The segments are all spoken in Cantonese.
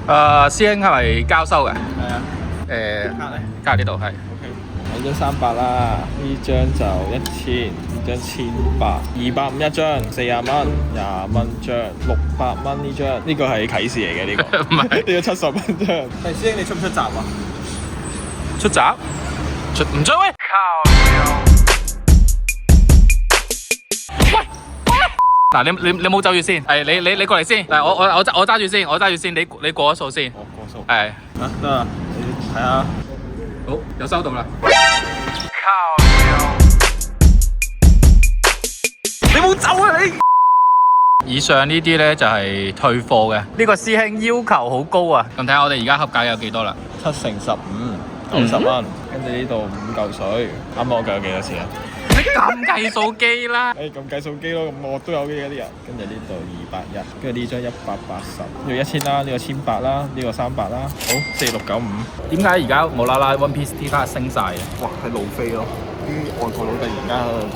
師兄係咪交收嘅？係啊。加呢度係。兩張300啦，呢張就1000，呢張1800，250一張，40蚊，20蚊張，600蚊呢張，呢個係啟示嚟嘅呢個，唔係呢個70蚊張。係師兄，你出唔出閘啊？出閘？出唔出喂？嗱，你冇走住先，係你過嚟先，嗱我揸住先，我揸住先，你過咗數先。我過數。係。得啦，你睇下。好，又收到啦。你冇走啊你！以上呢啲咧就係退貨嘅。呢個師兄要求好高啊！咁睇下我哋而家合價有幾多啦？7乘15，90蚊。跟住呢度5嚿水，啱啱我計咗幾多錢啊？你撳計數機啦！咁計數機咯，咁我都有嘅啲人。跟住呢度210，跟住呢張180，呢個1000啦，呢個1800啦，呢個300啦。好，4695。點解而家無啦啦 One Piece T 卡升晒嘅？哇，係路飛咯！啲外國佬突然間喺度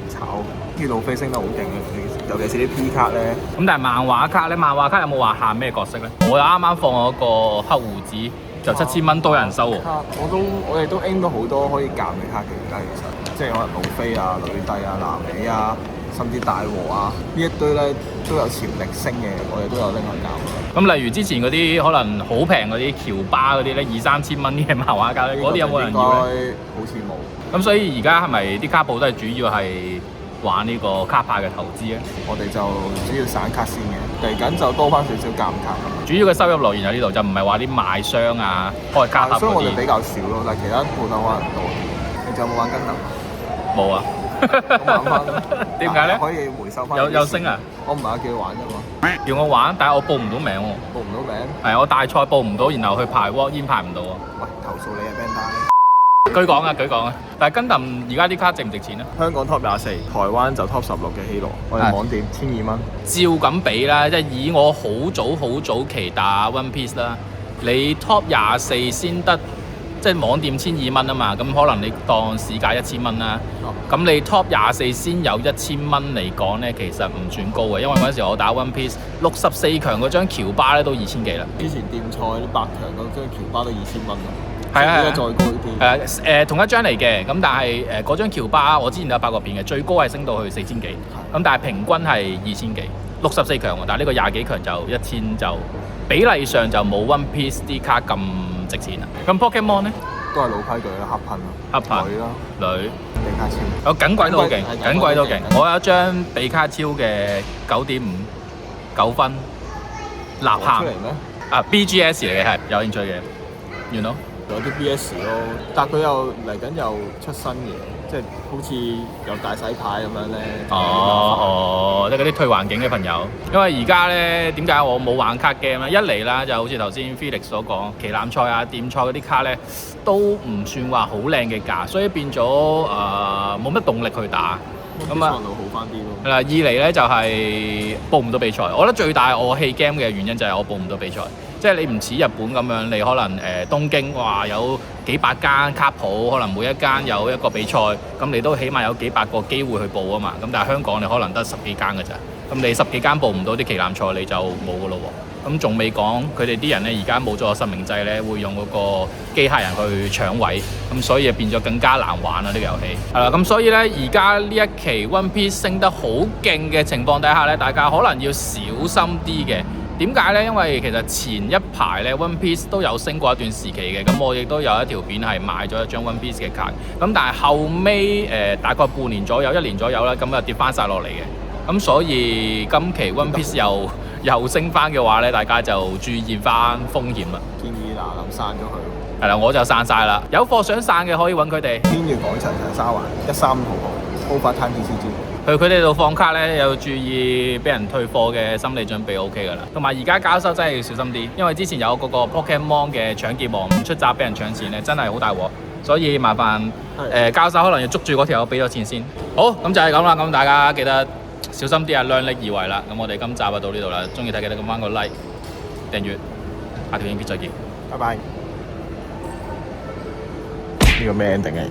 炒，啲路飛升得好勁嘅，尤其是啲 P 卡咧。咁但係漫畫卡咧，漫畫卡有冇話限咩角色咧？我啱啱放我個黑胡子，就7000蚊都有人收喎。我哋都 aim 到好多可以揀嘅卡嘅，而家其實即係可能路飛啊、女帝啊、南美啊，甚至大和啊呢一堆咧都有潛力升嘅，我哋都有拎去揀。咁例如之前嗰啲可能好平嗰啲喬巴嗰啲咧，2-3千蚊嘅漫畫卡咧，嗰啲有冇人要咧？好似冇。咁所以而家係咪啲卡鋪都係主要係玩呢個卡牌嘅投資咧？我哋就主要散卡先嘅，嚟緊就多翻少少減卡。主要嘅收入來源喺呢度，就唔係話啲賣商啊、開卡盒嗰啲。所以我哋比較少咯，但係其他鋪頭可能多啲。你仲有冇玩跟頭？冇啊。玩翻。點解咧？可以回收翻。有升啊？我唔係叫佢玩啫嘛。叫我玩，但係我報唔到名喎。報唔到名？係我大賽報唔到，然後去排 walk in 排唔到啊。喂，投訴你啊 Bandai！據講啊，但係跟揼而家啲卡值唔值錢啊？香港 Top 24，台灣就 Top 16嘅Halo，我哋網店1200蚊。照咁比啦，即係以我好早期打 One Piece 啦，你 Top 24先得，即係網店1200蚊啊嘛，咁可能你當市價1000蚊啦。咁你 Top 24先有1000蚊嚟講咧，其實唔算高嘅，因為嗰陣時我打 One Piece 64強嗰張喬巴咧都2000幾啦。之前店賽啲8強嗰張喬巴都2000蚊啊。係啊，再高啲。同一張嚟嘅，咁但係嗰張喬巴我之前都有拍過片嘅，最高係升到去4000幾，咁但係平均係2000幾，64強喎，但係呢個20幾強就1000，就比例上就冇 One Piece 啲卡咁值錢啦。咁 Pokemon 咧都係老規矩啦，黑噴啊，黑噴女啦，女比卡超，有緊鬼都好勁，緊鬼都勁。我有一張比卡超嘅9.5 9分，立喊啊 BGS 嚟嘅，係有興趣嘅，you know。有啲 BS 咯，但佢又嚟緊又出新嘅，即係好似有大洗牌咁樣咧。即係嗰啲退環境嘅朋友。因為而家咧點解我冇玩卡 game 咧？一嚟啦，就好似頭先 Felix 所講，旗艦賽啊、店賽嗰啲卡咧都唔算話好靚嘅價，所以變咗冇乜動力去打。咁啊，好翻啲咯。二嚟咧就係報唔到比賽。我覺得最大我棄 game 嘅原因就係我報唔到比賽。即係你唔似日本咁樣，你可能東京話有幾百間卡鋪，可能每一間有一個比賽，咁你都起碼有幾百個機會去報啊嘛。咁但係香港你可能得10幾間㗎咋，咁你10幾間報唔到啲旗艦賽你就冇㗎咯喎。咁仲未講佢哋啲人咧，而家冇咗個實名制咧，會用嗰個機械人去搶位，咁所以變咗更加難玩啦呢個遊戲。係啦，咁所以咧而家呢一期 One Piece 升得好勁嘅情況底下咧，大家可能要小心啲嘅。點解呢？因為其實前一排咧 One Piece 都有升過一段時期嘅，咁我亦都有一條片係買咗一張 One Piece 嘅卡，咁但係後尾大概半年左右、1年左右啦，咁就跌翻晒落嚟嘅，咁所以今期 One Piece 又升翻嘅話咧，大家就注意翻風險啦。建議嗱諗散咗佢。係啦，我就散晒啦，有貨想散嘅可以揾佢哋。天悦廣場長沙灣13號Overtime TCG。去佢哋度放卡咧，有注意俾人退貨嘅心理準備 OK 噶啦。同埋而家交收真係要小心啲，因為之前有嗰個 Pokemon 嘅搶劫王唔出閘俾人搶錢咧，真係好大鑊。所以麻煩交收可能要捉住嗰條友俾咗錢先。好，咁就係咁啦。咁大家記得小心啲啊，量力而為啦。咁我哋今集就到呢度啦。中意睇記得撳翻個 like、訂閱，下條影片再見。拜拜。呢個咩 ending 嚟㗎？